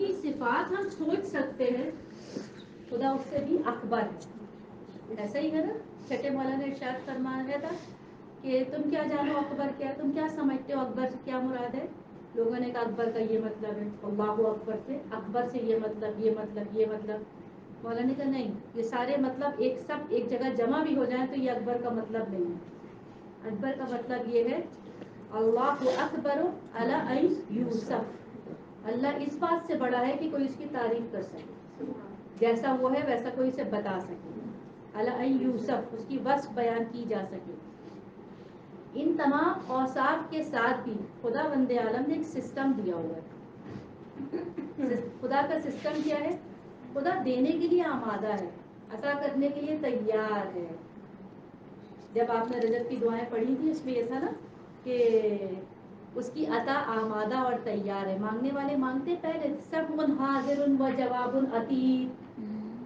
کی صفات ہم سوچ سکتے ہیں، خدا اس سے بھی اکبر ہے. ایسا ہی ہے نا. چھٹے مولا نے ارشاد فرمایا تھا کہ تم کیا جانو اکبر کیا، تم کیا سمجھتے ہو اکبر سے کیا مراد ہے. لوگوں نے کہا اکبر کا یہ مطلب ہے، اللہ اکبر سے اکبر سے یہ مطلب یہ مطلب یہ مطلب. مولا نے کہا نہیں، یہ سارے مطلب ایک سب ایک جگہ جمع بھی ہو جائیں تو یہ اکبر کا مطلب نہیں ہے. اکبر کا مطلب یہ ہے اللہ اکبر علی ان یوسف. اللہ اس بات سے بڑا ہے کہ کوئی اس کی تعریف کر سکے، جیسا وہ ہے ویسا کوئی اسے بتا سکے. علی ان یوسف، اس کی وصف بیان کی جا سکے. ان تمام اوصاف کے ساتھ بھی خدا بند عالم نے ایک سسٹم دیا ہوا ہے. خدا کا سسٹم کیا ہے؟ خدا دینے کے لیے آمادہ ہے، عطا کرنے کے لیے تیار ہے. جب آپ نے رجب کی دعائیں پڑھی تھی اس میں یہ تھا نا کہ اس کی عطا آمادہ اور تیار ہے. مانگنے والے مانگتے پہلے سب حاضر و جواب عتید.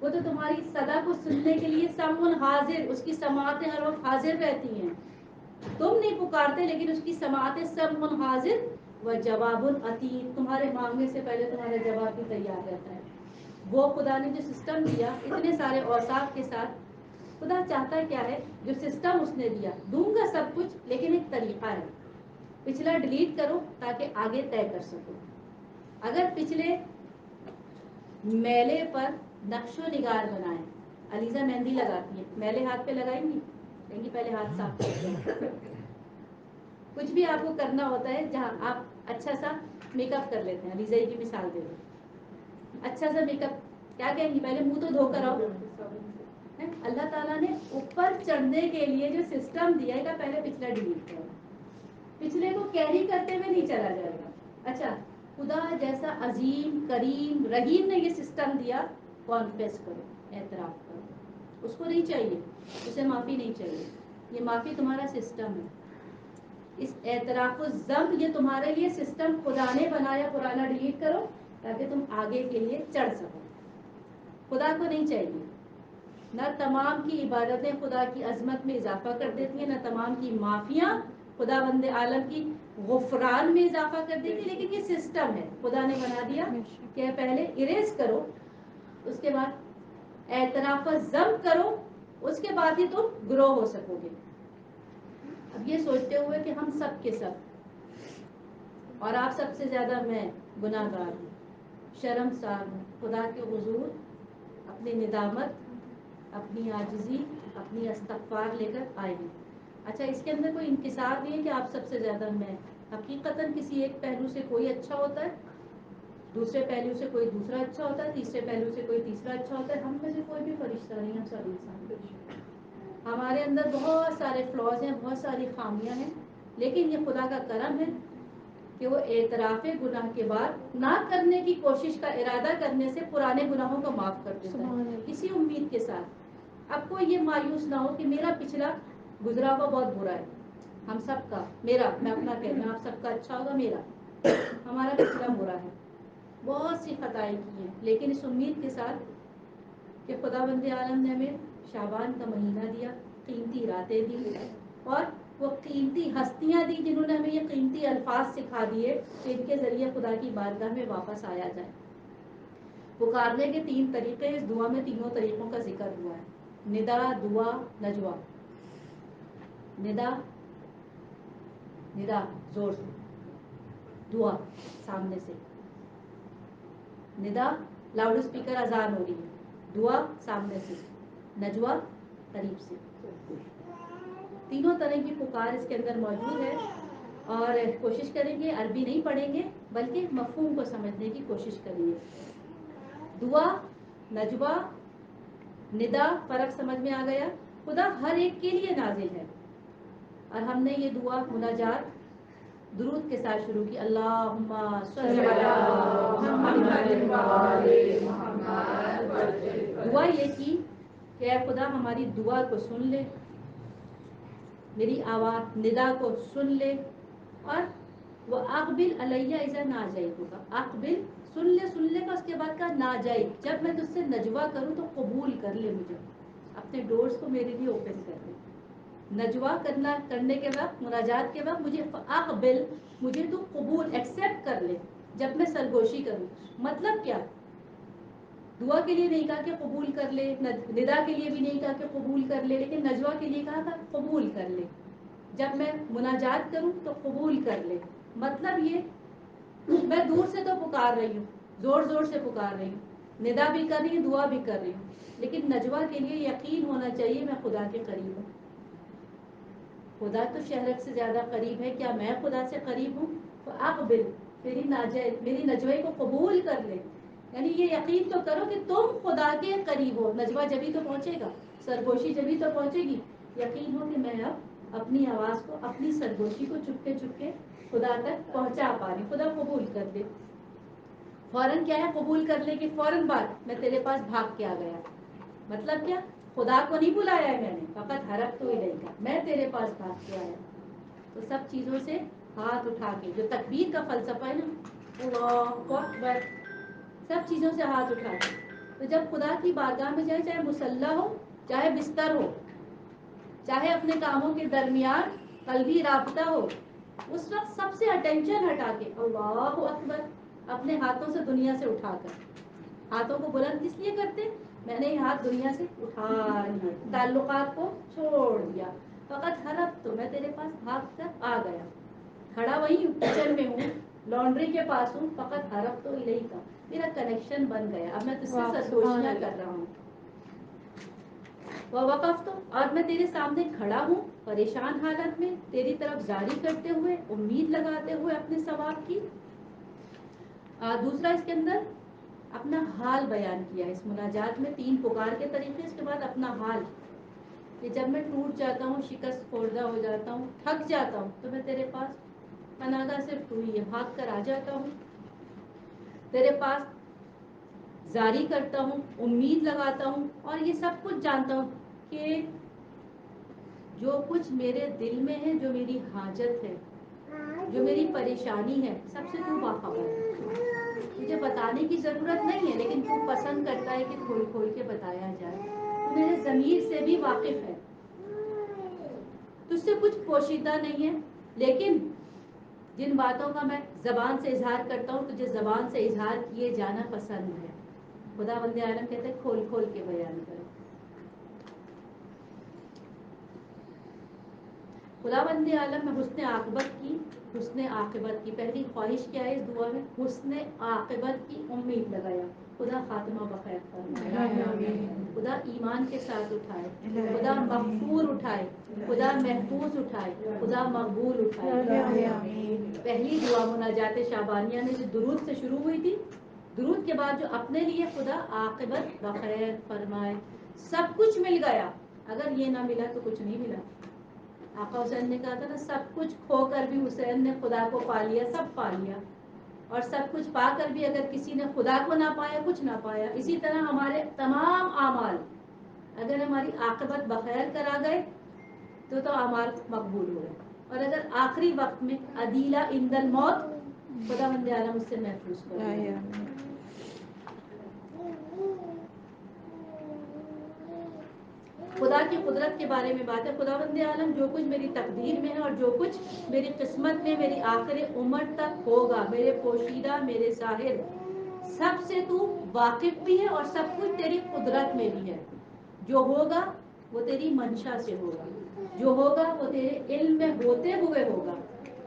وہ تو تمہاری صدا کو سننے کے لیے سب حاضر، اس کی سماعتیں ہر وقت حاضر رہتی ہیں. تم نہیں پکارتے لیکن اس کی سماعتیں سب حاضر و جواب عتید. تمہارے مانگنے سے پہلے تمہارا جواب بھی تیار رہتا ہے. وہ خدا نے جو سسٹم دیا اتنے سارے اوصاف کے ساتھ، خدا چاہتا کیا ہے؟ جو سسٹم اس نے دیا، دوں گا سب کچھ لیکن ایک طریقہ ہے. پچھلا ڈیلیٹ کرو تاکہ آگے طے کر سکو. اگر پچھلے میلے پر نقش و نگار بنائیں، علیزہ مہندی لگاتی ہے، میلے ہاتھ پہ لگائیں گی، کہیں گی پہلے ہاتھ صاف کرو. کچھ بھی آپ کو کرنا ہوتا ہے جہاں آپ اچھا سا میک اپ کر لیتے ہیں، علیزہ کی مثال دے دو. اچھا سا میک اپ کیا کہیں گی؟ پہلے منہ تو دھو کر آؤ. اللہ تعالیٰ نے اوپر چڑھنے کے لیے جو سسٹم دیا ہے پہلے پچھلا ڈیلیٹ کرو. پچھلے کو کیری کرتے ہوئے نہیں چلا جائے گا. اچھا، خدا جیسا عظیم کریم رحیم نے یہ سسٹم دیا، کانفیس کرو، اعتراف کرو. اس کو نہیں چاہیے، اسے معافی نہیں چاہیے. یہ معافی تمہارا سسٹم ہے. اس اعتراف و ذنب یہ تمہارے لیے سسٹم خدا نے بنایا. پرانا ڈیلیٹ کرو تاکہ تم آگے کے لیے چڑھ سکو. خدا کو نہیں چاہیے. نہ تمام کی عبادتیں خدا کی عظمت میں اضافہ کر دیتی ہیں، نہ تمام کی معافیاں خدا بند عالم کی غفران میں اضافہ کر دیتی ہیں. لیکن یہ سسٹم ہے خدا نے بنا دیا کہ پہلے اریز کرو، اس کے بعد اعتراف و ذنب کرو، اس کے بعد ہی تم گرو ہو سکو گے. اب یہ سوچتے ہوئے کہ ہم سب کے سب اور آپ سب سے زیادہ میں گناہ گار ہوں، شرمسار ہوں، خدا کے حضور اپنی ندامت، اپنی عاجزی، اپنی استغفار لے کر آئے ہیں. اچھا، اس کے اندر کوئی انکسار نہیں ہے کہ آپ سب سے زیادہ میں. حقیقتاً کسی ایک پہلو سے کوئی اچھا ہوتا ہے، دوسرے پہلو سے کوئی دوسرا اچھا ہوتا ہے، تیسرے پہلو سے کوئی تیسرا اچھا ہوتا ہے. ہم میں سے کوئی بھی فرشتہ نہیں، ہم سب انسان. ہمارے اندر بہت سارے فلاز ہیں، بہت ساری خامیاں ہیں، لیکن یہ خدا کا کرم ہے کہ وہ اعتراف گناہ کے بعد نہ کرنے کی کوشش کا ارادہ کرنے سے پرانے گناہوں کو معاف کر دیتا ہے. اسی امید کے ساتھ اب کوئی یہ مایوس نہ ہو کہ میرا پچھلا گزرا ہوا بہت برا ہے. ہم سب کا، میرا، میں اپنا کہنا، آپ سب کا اچھا ہوگا، میرا، ہمارا پچھلا برا ہے. بہت سی خطائیں کی ہیں، لیکن اس امید کے ساتھ کہ خدا بند عالم نے ہمیں شعبان کا مہینہ دیا، قیمتی راتیں دی، اور وہ قیمتی ہستیاں دی جنہوں نے ہمیں یہ قیمتی الفاظ سکھا دیے کہ ان کے ذریعے خدا کی بارگاہ میں واپس آیا جائے. پکارنے کے 3 طریقے، اس دعا میں تینوں طریقوں کا ذکر ہوا ہے: ندا، دعا، نجوا. ندا، ندا زور سے، دعا سامنے سے. ندا لاؤڈ اسپیکر اذان ہو رہی ہے، دعا سامنے سے، نجوا قریب سے. تینوں طرح کی پکار اس کے اندر موجود ہے. اور کوشش کریں گے عربی نہیں پڑھیں گے بلکہ مفہوم کو سمجھنے کی کوشش کریں گے. دعا، نجوا، ندا، فرق سمجھ میں آ گیا. خدا ہر ایک کے لیے نازل ہے، اور ہم نے یہ دعا مناجات درود کے ساتھ شروع کی. اللہم صلی علی محمد. دعا یہ کی کہ اے خدا ہماری دعا کو سن لے، میری آواز ندا کو سن لے، اور وہ اقبل علیہ اذا ناجیتک. اقبل، سن لے کا، اس کے بعد کا ناجیت، جب میں تجھ سے نجوا کروں تو قبول کر لے مجھے، اپنے ڈورز کو میرے لیے اوپن کر دے. نجوا کرنے کے وقت، مناجات کے وقت مجھے اقبل، مجھے تو قبول، ایکسیپٹ کر لے. جب میں سرگوشی کروں. مطلب کیا؟ دعا کے لیے نہیں کہا کہ قبول کر لے, ندا کے لیے بھی نہیں کہا کہ قبول کر لے, لیکن نجوا کے لیے کہا تھا قبول کر لے. جب میں مناجات کروں تو قبول کر لے. مطلب یہ میں دور سے تو پکار رہی ہوں, زور زور سے پکار رہی ہوں, ندا بھی کر رہی ہوں, دعا بھی کر رہی ہوں, لیکن نجوا کے لیے یقین ہونا چاہیے میں خدا کے قریب ہوں. خدا تو شہرک سے زیادہ قریب ہے, کیا میں خدا سے قریب ہوں؟ تو اقبل, میری نجوے کو قبول کر لے. یعنی یہ یقین تو کرو کہ تم خدا کے قریب ہو. نجوا جبھی تو پہنچے گا, سرگوشی جبھی تو پہنچے گی. یقین ہو کہ میں اب اپنی آواز کو, اپنی سرگوشی کو چپکے چپکے خدا تک پہنچا پا رہی. خدا قبول کر دے. فوراً کیا ہے قبول کرنے کی فوراً بعد میں تیرے پاس بھاگ کے آ گیا. مطلب کیا؟ خدا کو نہیں بلایا ہے میں نے, فقط حرف تو ہی نہیں کا, میں تیرے پاس بھاگ کے آیا. تو سب چیزوں سے ہاتھ اٹھا کے, جو تکبیر کا فلسفہ ہے نا, اللہ اکبر, سب چیزوں سے ہاتھ اٹھا کے. تو جب خدا کی بارگاہ میں جائے, چاہے مصلی ہو چاہے بستر ہو, چاہے اپنے کاموں کے درمیان قلبی رابطہ ہو, اس وقت سب سے اٹینشن ہٹا کے اللہ اکبر, اپنے ہاتھوں سے دنیا سے اٹھا کر. ہاتھوں کو بلند کس لیے کرتے؟ میں نے یہ ہاتھ دنیا سے اٹھا لیے, تعلقات کو چھوڑ دیا, فقط حرف تو میں تیرے پاس بھاگ کر آ گیا. کھڑا وہیں کچن میں ہوں, لانڈری کے پاس ہوں, فقط حرف تو الہی کا, میرا کنیکشن بن گیا. اب میں تجھ سے سرگوشیاں کر رہا ہوں. وقف تو, اور میں تیرے سامنے کھڑا ہوں پریشان حالت میں, تیری طرف جاری کرتے ہوئے, امید لگاتے ہوئے اپنے ثواب کی. دوسرا اس کے اندر اپنا حال بیان کیا ہے اس مناجات میں, 3 پکار کے طریقے, اس کے بعد اپنا حال, کہ جب میں ٹوٹ جاتا ہوں, شکست خوردہ ہو جاتا ہوں, تھک جاتا ہوں, تو میں تیرے پاس پناہگاہ صرف تو ہی ہے, بھاگ کر آ جاتا ہوں, تیرے پاس جاری کرتا ہوں, امید لگاتا ہوں, اور یہ سب کچھ جانتا ہوں کہ جو کچھ میرے دل میں ہے, جو میری حاجت ہے, جو میری پریشانی ہے, سب سے تو باخبر ہے. مجھے بتانے کی ضرورت نہیں ہے, لیکن تو پسند کرتا ہے کہ کھول کھول کے بتایا جائے. تو میرے ضمیر سے بھی واقف ہے, تجھ سے کچھ پوشیدہ نہیں ہے, لیکن جن باتوں کا میں زبان سے اظہار کرتا ہوں, تجھے زبان سے اظہار کیے جانا پسند ہے. خدا بندے عالم کہتے ہیں کھول کھول کے بیان کرو. خدا بند عالم میں حسن عاقبت کی پہلی خواہش کیا ہے اس دعا میں؟ حسن عاقبت کی امید لگایا. خدا خاتمہ بخیر فرمائے, خدا ایمان کے ساتھ اٹھائے, خدا مغفور اٹھائے, خدا محفوظ اٹھائے, خدا مقبول اٹھائے. پہلی دعا مناجات شعبانیہ میں جو درود سے شروع ہوئی تھی, درود کے بعد جو اپنے لیے خدا عاقبت بخیر فرمائے, سب کچھ مل گیا. اگر یہ نہ ملا تو کچھ نہیں ملا. آقا حسین نے کہا تھا نا, سب کچھ کھو کر بھی حسین نے خدا کو پا لیا, سب پا لیا. اور سب کچھ پا کر بھی اگر کسی نے خدا کو نہ پایا, کچھ نہ پایا. اسی طرح ہمارے تمام اعمال اگر ہماری عاقبت بخیر کرا گئے تو اعمال مقبول ہوئے, اور اگر آخری وقت میں عدیلہ عند الموت, خدا بند عالم اس سے محفوظ فرمائے. خدا کی قدرت کے بارے میں بات ہے. خدا بند عالم جو کچھ میری تقدیر میں ہے اور جو کچھ میری قسمت میں میری آخر عمر تک ہوگا, میرے پوشیدہ, میرے ظاہر, سب سے تو واقف بھی ہے, اور سب کچھ تیری قدرت میں بھی ہے. جو ہوگا وہ تیری منشا سے ہوگا, جو ہوگا وہ تیرے علم میں ہوتے ہوئے ہوگا,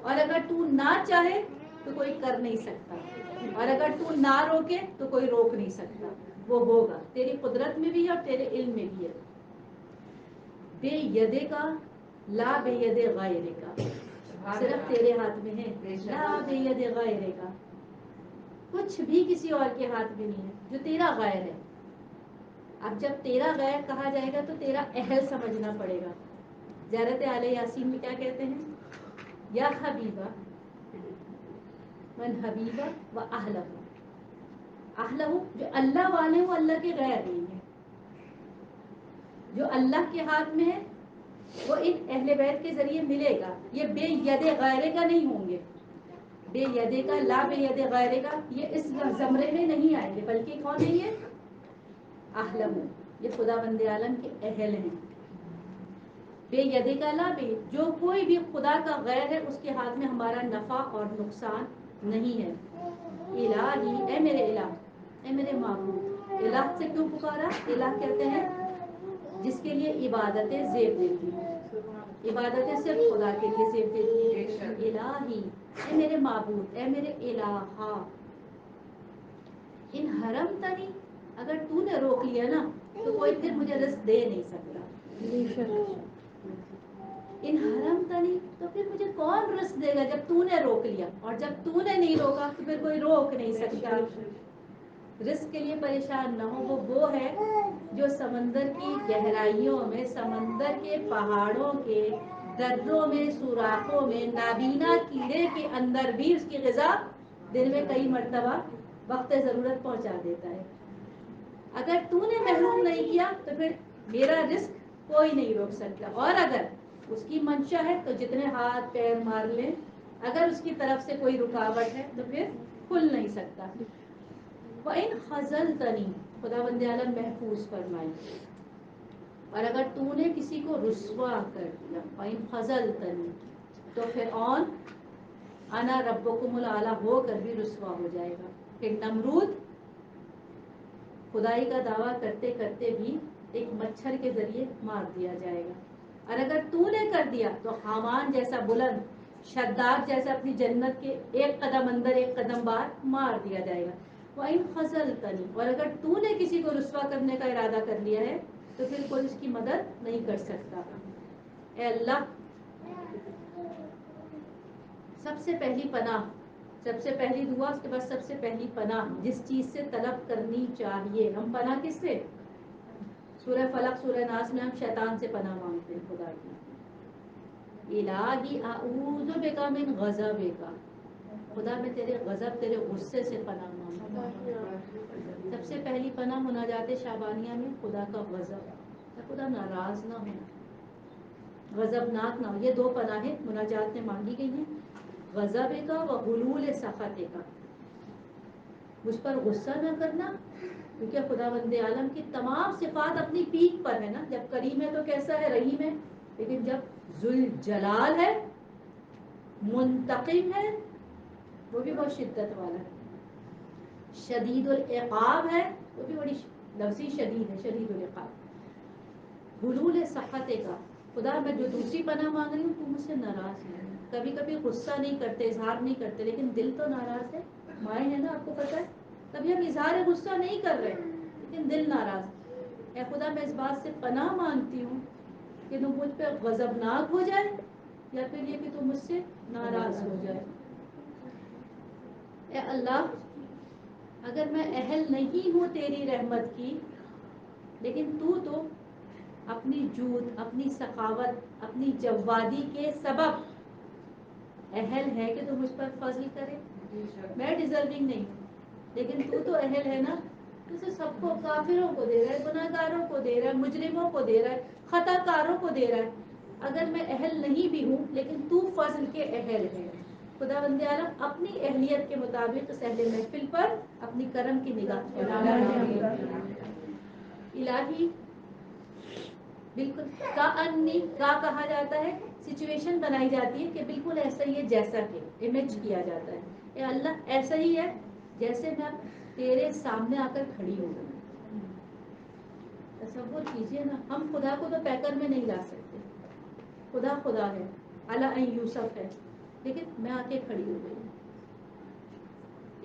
اور اگر تو نہ چاہے تو کوئی کر نہیں سکتا, اور اگر تو نہ روکے تو کوئی روک نہیں سکتا. وہ ہوگا, تیری قدرت میں بھی ہے اور تیرے علم میں بھی ہے. بے یدے کا لا بے ید غیرے کا, صرف تیرے ہاتھ میں ہے, لا بے ید غیرے کا, کچھ بھی کسی اور کے ہاتھ میں نہیں ہے, جو تیرا غیر ہے. اب جب تیرا غیر کہا جائے گا تو تیرا اہل سمجھنا پڑے گا. زیارت آل یاسین میں کیا کہتے ہیں؟ یا حبیبہ من حبیبہ و اہلہ, اہلہ جو اللہ والے ہوں, اللہ کے غیر نہیں ہے. جو اللہ کے ہاتھ میں ہے وہ ان اہل بیت کے ذریعے ملے گا. یہ بے ید غیرے کا نہیں ہوں گے. بے یدے کا, لا بے ید غیرے کا, یہ اس زمرے میں نہیں آئیں گے, بلکہ کون ہے یہ؟ اہلہ, یہ خدا بند عالم کے اہل ہیں. بے یدے کا لا بے, جو کوئی بھی خدا کا غیر ہے اس کے ہاتھ میں ہمارا نفع اور نقصان نہیں ہے. الہی اے میرے الہ، اے میرے معبود. الہ سے کیوں پکارا؟ الہ کہتے ہیں جس کے لیے عبادتیں زیب دیتی ہیں. عبادتیں صرف خدا کے لیے زیب دیتی ہیں. الہی اے میرے معبود، اے میرے الہا، ان حرم تنی، اگر تو نے روک لیا نا تو کوئی پھر مجھے رزق دے نہیں سکتا. ان حرم تنی، تو پھر مجھے کون رزق دے گا جب تو نے روک لیا، اور جب تو نے نہیں روکا تو پھر کوئی روک نہیں سکتا. رزق کے لیے پریشان نہ ہو. وہ ہے جو سمندر کی گہرائیوں میں، سمندر کے پہاڑوں کے دروں میں، سوراخوں میں، نابینا کیڑے کے اندر بھی اس کی غذا دن میں کئی مرتبہ وقت ضرورت پہنچا دیتا ہے. اگر تو نے محروم نہیں کیا تو پھر میرا رزق کوئی نہیں روک سکتا. اور اگر اس کی منشا ہے تو جتنے ہاتھ پیر مار لیں، اگر اس کی طرف سے کوئی رکاوٹ ہے تو پھر کھل نہیں سکتا. وَإِنْ خَذَلْتَنِي، خدا بند عالم محفوظ فرمائے. اور اگر تو نے کسی کو رسوا کر دیا، وَإِنْ خَذَلْتَنِي، تو فرعون انا ربکم الاعلیٰ ہو کر بھی رسوا ہو جائے گا. کہ نمرود خدائی کا دعویٰ کرتے کرتے بھی ایک مچھر کے ذریعے مار دیا جائے گا. اور اگر تو نے کر دیا تو حامان جیسا بلند، شداد جیسا اپنی جنت کے ایک قدم اندر ایک قدم بعد مار دیا جائے گا. وَإِنْ خَذَلْتَنِي، اور اگر تو نے کسی کو رسوا کرنے کا ارادہ کر لیا ہے تو پھر کوئی اس کی مدد نہیں کر سکتا. اے اللہ، سب سے پہلی پناہ، سب سے پہلی دعا، اس کے بعد سب سے پہلی پناہ جس چیز سے طلب کرنی چاہیے. ہم پناہ کس سے؟ سورہ فلق، سورہ ناس میں ہم شیطان سے پناہ مانگتے ہیں خدا کی. الہی اعوذ بک من غضبک، خدا میں تیرے غضب، تیرے غصے سے پناہ مانگتا ہوں. سب سے پہلی پناہ مناجات شعبانیہ میں خدا کا غضب، خدا ناراض نہ ہو، غضبناک نہ ہو. یہ دو پناہیں مناجات میں مانگی گئی ہیں. غضب کا و حلول سخط کا، مجھ پر غصہ نہ کرنا، کیونکہ خدا بند عالم کی تمام صفات اپنی پیک پر ہے نا. جب کریم ہے تو کیسا ہے؟ رحیم ہے. لیکن جب ذوالجلال ہے، منتقم ہے، وہ بھی بہت شدت والا ہے. شدید العقاب ہے، وہ بھی بڑی لفظی شدید ہے، شدید العقاب. حلول سخط کا، خدا میں جو دوسری پناہ مانگ رہی ہوں تو مجھ سے ناراض ہے. کبھی کبھی غصہ نہیں کرتے، اظہار نہیں کرتے، لیکن دل تو ناراض ہے. مائیں ہے نا، آپ کو پتہ ہے، کبھی ہم اظہار غصہ نہیں کر رہے لیکن دل ناراض. اے خدا، میں اس بات سے پناہ مانگتی ہوں کہ تم مجھ پہ غضبناک ہو جائے، یا پھر یہ کہ تم مجھ سے ناراض ہو جائے. اے اللہ، اگر میں اہل نہیں ہوں تیری رحمت کی، لیکن تو اپنی جود، اپنی سخاوت، اپنی جوادی کے سبب اہل ہے کہ تو مجھ پر فضل کرے. میں ڈیزرونگ نہیں ہوں، لیکن تو اہل ہے نا. تو سب کو، کافروں کو دے رہا ہے، گناہ گاروں کو دے رہا ہے، مجرموں کو دے رہا ہے، خطا کاروں کو دے رہا ہے. اگر میں اہل نہیں بھی ہوں لیکن تو فضل کے اہل ہے. خدا بند عالم اپنی اہلیت کے مطابق اس اہل محفل پر اپنی کرم کی نگاہ فرما. الہی، بالکل کأنی، کا کہا جاتا ہے، سچویشن بنائی جاتی ہے کہ بالکل ایسا ہی ہے جیسا کہ امیج کیا جاتا ہے. اے اللہ، ایسا ہی ہے جیسے میں تیرے سامنے آ کر کھڑی ہو گئی. تصور کیجئے نا، ہم خدا کو تو پیکر میں نہیں لا سکتے. خدا خدا ہے، علی ان یوسف ہے، لیکن میں آ کے کھڑی ہو گئی.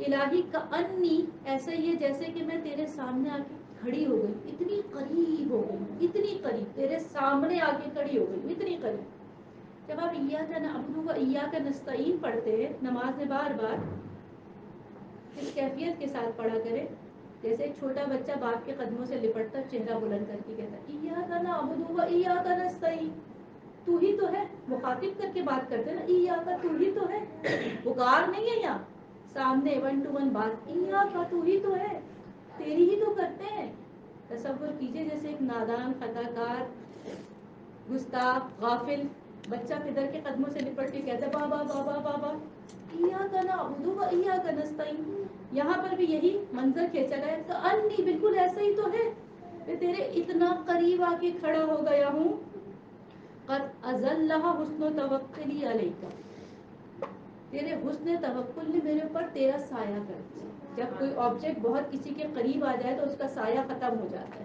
الہی کأنی، ایسا ہی ہے جیسے کہ میں تیرے سامنے آ کے کھڑی ہو گئی، اتنی قریب ہو گئی، اتنی قریب تیرے سامنے آ کے کھڑی ہو گئی، اتنی قریب. جب آپ ایاک نعبد و ایاک نستعین پڑھتے ہیں نماز میں، بار بار اس کیفیت کے ساتھ پڑھا کریں جیسے ایک چھوٹا بچہ باپ کے قدموں سے لپٹتا، چہرہ بلند کر کے کہتا ہے ایاک نعبد و ایاک نستعین. تو ہی تو ہے، مخاطب کر کے بات کرتے نا، ایاک، تو ہی تو ہے، پکار نہیں ہے یہاں، سامنے 1 to 1 بات. ایاک، تو ہی تو ہے، تیری ہی تو کرتے ہیں. تصور کیجئے جیسے ایک نادان، خطا کار، گستاخ، غافل بچہ پدر کے قدموں سے لپٹ کے کہتا ہے بابا بابا بابا. ایاک نعبد و ایاک نستعین. یہاں پر بھی یہی منظر کھینچا گیا کہ انی، بالکل ایسا ہی تو ہے، میں تیرے اتنا قریب آ کے کھڑا ہو گیا ہوں. قد اذلھا حسن توکلی علیک، تیرے حسن توکل نے میرے اوپر تیرا سایہ کر دیا. جب کوئی آبجیکٹ بہت کسی کے قریب آ جائے تو اس کا سایہ ختم ہو جاتا ہے.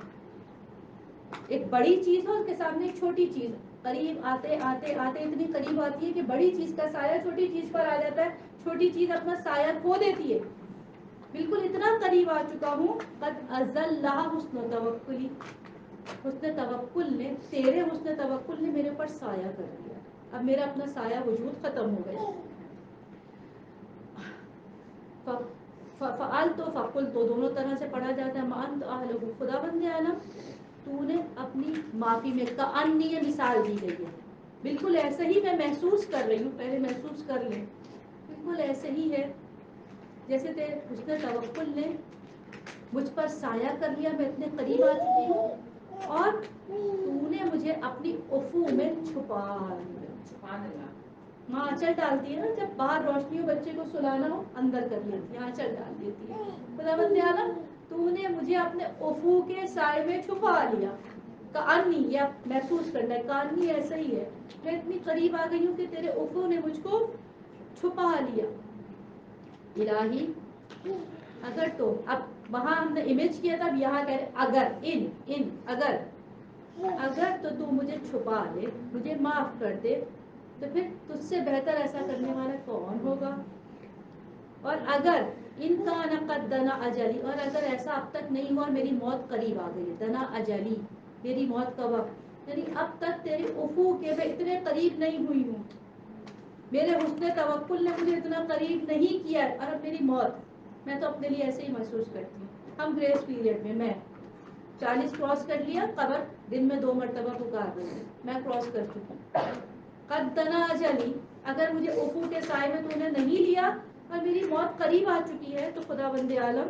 ایک بڑی چیز ہو اس کے سامنے ایک چھوٹی چیز, قریب آتے آتے آتے اتنی قریب آتی ہے کہ بڑی چیز کا سایہ چھوٹی چیز پر آ جاتا ہے, چھوٹی چیز اپنا سایہ کھو دیتی ہے. بالکل اتنا قریب آ چکا ہوں. قد ازلھا حسن توکلی, حسن توکل نے, تیرے حسن توکل نے میرے اوپر سایہ کر دیا. اب میرا اپنا سایہ وجود ختم ہو گیا. فعال تو فقل تو دونوں طرح سے پڑھا جاتا ہے. مان تو اہلہ, خدا بند عالم تو نے اپنی معافی میں کأنی یہ مثال دی گئی ہے, بالکل ایسے ہی میں محسوس کر رہی ہوں. پہلے محسوس کر لیں, بالکل ایسے ہی ہے جیسے تیرے حسن توکل نے مجھ پر سایہ کر لیا. میں اتنے قریب آ چکی ہوں اور تو نے مجھے اپنی افو میں چھپا لیا. ماں آنچل ڈالتی ہے نا, جب باہر روشنی ہو بچے کو سلانا ہو اندر کر لیتی ہے, آنچل ڈال دیتی ہے. خدا بند عالم تو نے مجھے اپنے افو کے سائے میں چھپا لیا. کأنی, یا محسوس کرنا ہے, کأنی ایسا ہی ہے میں اتنی قریب آ گئی ہوں کہ تیرے افو نے مجھ کو چھپا لیا. الہی اگر تو, اب وہاں ہم نے امیج کیا تھا, اب یہاں کہہ رہے اگر, اگر تو مجھے چھپا لے, مجھے معاف کر دے, تو پھر تجھ سے بہتر ایسا کرنے والا کون ہوگا. اور اگر ان کان قد دنا اجلی, اور اگر ایسا اب تک نہیں ہوا اور میری موت قریب آ گئی. دنا اجلی, میری موت کا وقت, یعنی اب تک تیری افو کے میں اتنے قریب نہیں ہوئی ہوں, میرے حسن توکل نے مجھے اتنا قریب نہیں کیا, اور اب میری موت, میں تو اپنے لیے ایسے ہی محسوس کرتی ہوں. ہم گریس پیریڈ میں 40 کراس کر لیا, قبر دن میں 2 مرتبہ پکار رہی ہے, میں کراس کر چکی. قد دنا اجلی, اگر مجھے افو کے سائے میں تو نے نہیں لیا اور میری موت قریب آ چکی ہے, تو خدا بند عالم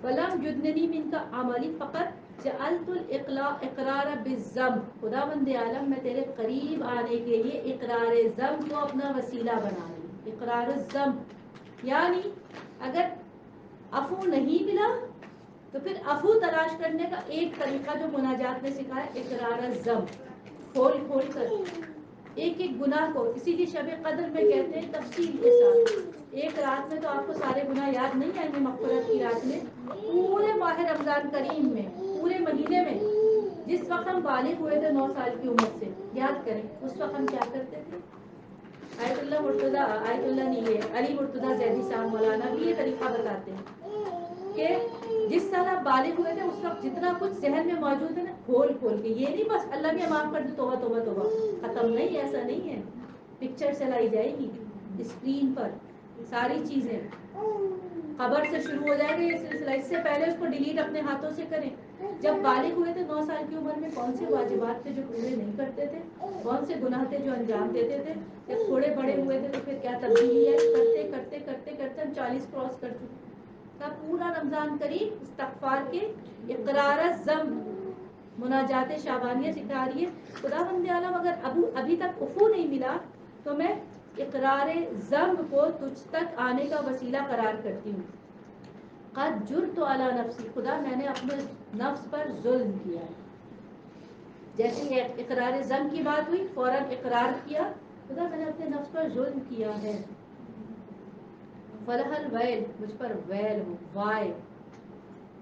ولم یدننی من کا عملی فقط جعلت الاقرار بالذنب, خدا بند عالم میں تیرے قریب آنے کے لیے اقرار ذنب کو اپنا وسیلہ بنا رہی ہوں. اقرار الذنب یعنی اگر عفو نہیں ملا تو پھر عفو تلاش کرنے کا ایک طریقہ جو مناجات نے سکھایا, اقرار الذنب, کھول کھول کر ایک ایک گناہ کو. اسی لیے شب قدر میں کہتے ہیں تفصیل کے ساتھ, ایک رات میں تو آپ کو سارے گناہ یاد نہیں آئیں گے مغفرت کی رات میں, پورے ماہ رمضان کریم میں, پورے مہینے میں, جس وقت ہم بالغ ہوئے تھے 9 سال کی عمر سے, یاد کریں اس وقت ہم کیا کرتے تھے. آیت اللہ مرتضی, آیت اللہ نہیں ہے علی مرتضی زیدی صاحب مولانا بھی یہ طریقہ بتاتے ہیں کہ جس سال آپ بالغ ہوئے تھے اس وقت جتنا کچھ ذہن میں موجود ہے نا, کھول کھول کے, یہ نہیں بس اللہ نے معاف کر دی توبہ توبہ توبہ ختم, نہیں, ایسا نہیں ہے. پکچر چلائی جائے گی اسکرین پر, ساری چیزیں خبر سے شروع ہو جائے گا یہ سلسلہ. اس سے پہلے اس کو ڈیلیٹ اپنے ہاتھوں سے کریں. جب بالغ ہوئے تھے 9 سال کی عمر میں, کون سے واجبات تھے جو پورے نہیں کرتے تھے, کون سے گناہ تھے جو انجام دیتے تھے. جب تھوڑے بڑے ہوئے تھے تو پھر کیا تبدیلی ہے, کرتے کرتے کرتے کرتے ہم 40 کراس کر چکے. پورا رمضان کریم استغفار کے اقرار الذنب, مناجات شعبانیہ سکھا رہی ہے. خدا بند عالم اگر ابھی تک افو نہیں ملا تو میں اقرار ذنب کو تجھ تک آنے کا وسیلہ قرار کرتی ہوں. قد جرت علی نفسی, خدا میں نے اپنے نفس پر ظلم کیا ہے. جیسے ہی اقرار ذنب کی بات ہوئی فوراً اقرار کیا, خدا میں نے اپنے نفس پر ظلم کیا ہے. فلح الویل, مجھ پر ویل ہو, وائے,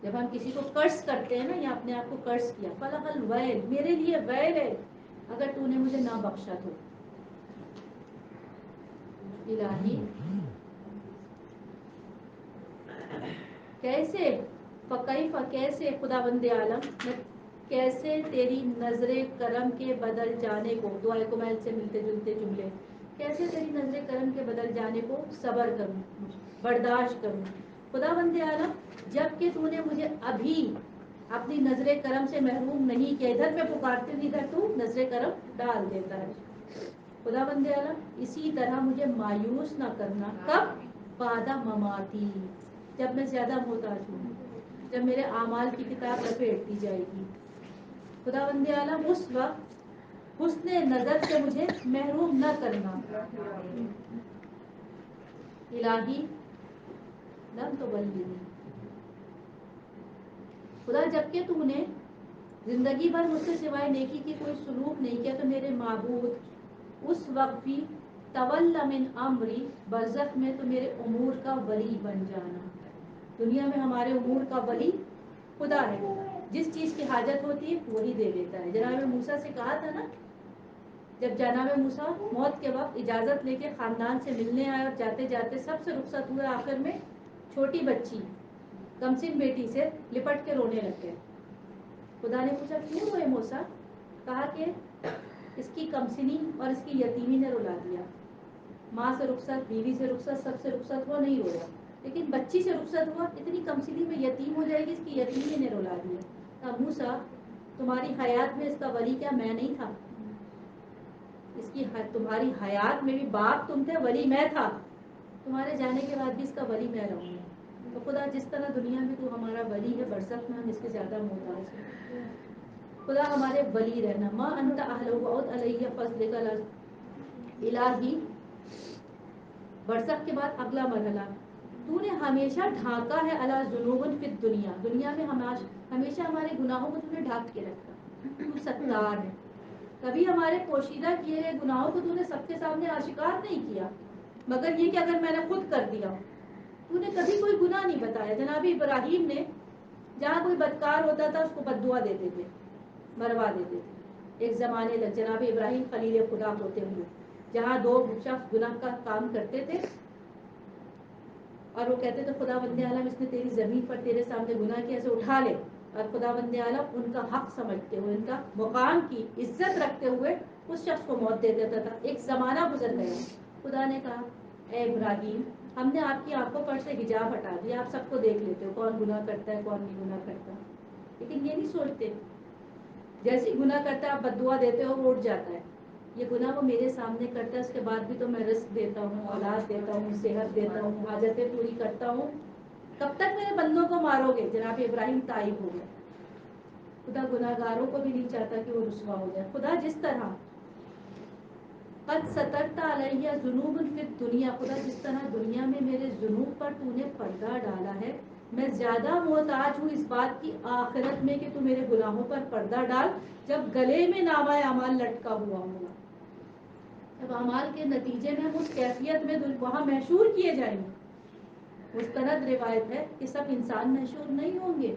جب ہم کسی کو کرس کرتے ہیں نا, یا اپنے آپ کو کرس کیا, فلح الویل, میرے لیے ویل ہے اگر تو نے مجھے نہ بخشا تو. الہی کیسے, فکیف, کیسے, خدا بند عالم میں کیسے تیری نظر کرم کے بدل جانے کو, دعائے کمیل سے ملتے جلتے جملے, کیسے تیری نظر کرم کے بدل جانے کو صبر کروں, برداشت کروں. خدا بند عالم جب کہ تو نے مجھے ابھی اپنی نظر کرم سے محروم نہیں کیا, ادھر میں پکارتی ہوں ادھر تو نظر کرم ڈال دیتا ہے. خدا بند عالم اسی طرح مجھے مایوس نہ کرنا, کب, بعد مماتی, جب میں زیادہ محتاج ہوں, جب میرے اعمال کی کتاب لپیٹتی جائے گی. خدا بند عالم اس وقت حسن نظر سے مجھے محروم نہ کرنا. الہی لن تبلنی, خدا جب کہ تو نے زندگی بھر مجھ سے سوائے نیکی کی کوئی سلوک نہیں کیا, تو میرے معبود اس وقت بھی تول من امری، برزخ میں تو میرے امور کا ولی بن جانا. دنیا میں ہمارے امور کا ولی خدا ہے، جس چیز کی حاجت ہوتی ہے وہی دے دیتا ہے. جناب موسیٰ سے کہا تھا نا، جب جناب موسیٰ موت کے وقت اجازت لے کے خاندان سے ملنے آئے اور جاتے جاتے سب سے رخصت ہوئے، آخر میں چھوٹی بچی کمسن بیٹی سے لپٹ کے رونے لگ گئے. خدا نے پوچھا کیوں روئے موسیٰ؟ کہا کہ اس کی کمسنی اور اس کی یتیمی نے رلا دیا. ماں سے رخصت، بیوی سے رخصت، سب سے رخصت ہوا، نہیں رویا، لیکن بچی سے رخصت ہوا، اتنی کمسنی میں یتیم ہو جائے گی، اس کی یتیمی نے رلا دیا. کہا موسیٰ تمہاری حیات میں اس کا ولی کیا میں نہیں تھا؟ اس کی تمہاری حیات میں بھی باپ تم تھے، ولی میں تھا، تمہارے جانے کے بعد بھی اس کا ولی میں رہوں گا. تو خدا جس طرح دنیا میں تو ہمارا ولی ہے، برزخ میں ہم اس کے زیادہ محتاج ہیں. خدا ہمارے ولی رہنا. ما انت اہلہ وعد علیہ فضلک الہی. برزخ کے بعد اگلا مرحلہ، تو نے ہمیشہ ڈھانکا ہے علی ذنوب فی الدنیا، دنیا میں ہمیشہ ہمارے گناہوں کو تو نے ڈھانک کے رکھا. تو ستار ہے، کبھی ہمارے پوشیدہ کیے گئے گناہوں کو تو نے سب کے سامنے آشکار نہیں کیا، مگر یہ کہ اگر میں نے خود کر دیا. تو نے کبھی کوئی گناہ نہیں بتایا. جناب ابراہیم نے جہاں کوئی بدکار ہوتا تھا اس کو بددعا دیتے تھے، مروا دیتے تھے. ایک زمانے تک جناب ابراہیم خلیل خدا ہوتے ہوئے جہاں دو شخص گناہ کا کام کرتے تھے اور وہ کہتے تھے خدا بندے عالم اس نے تیری زمین پر تیرے سامنے گناہ کیا، اسے اٹھا لے، اور خدا بندے عالم ان کا حق سمجھتے ہوئے، ان کا مقام کی عزت رکھتے ہوئے اس شخص کو موت دے دیتا تھا. ایک زمانہ گزر گیا، خدا نے کہا اے ابراہیم ہم نے آپ کی آنکھوں پر سے حجاب ہٹا دیا، آپ سب کو دیکھ لیتے ہو کون گناہ کرتا ہے کون نہیں گناہ کرتا. لیکن یہ نہیں سوچتے جیسی گناہ کرتا ہے آپ بددعا دیتے ہو وہ اٹھ جاتا ہے. یہ گناہ وہ میرے سامنے کرتا ہے، اس کے بعد بھی تو میں رزق دیتا ہوں، اولاد دیتا ہوں، صحت دیتا ہوں، حاجتیں پوری کرتا ہوں. کب تک میرے بندوں کو مارو گے؟ جناب ابراہیم تائب ہو گئے. خدا گناہ گاروں کو بھی نہیں چاہتا کہ وہ رسوا ہو جائے. خدا جس طرح قد سترت علیہ ذنوب فی الدنیا، خدا جس طرح دنیا میں میرے ذنوب پر تو نے پردہ ڈالا ہے، میں زیادہ محتاج ہوں اس بات کی آخرت میں کہ تو میرے گناہوں پر پردہ ڈال جب گلے میں نامہ اعمال لٹکا ہوا ہوگا. جب اعمال کے نتیجے میں ہم اس کیفیت میں وہاں محشور کیے جائیں گے. مستند روایت ہے کہ سب انسان محشور نہیں ہوں گے.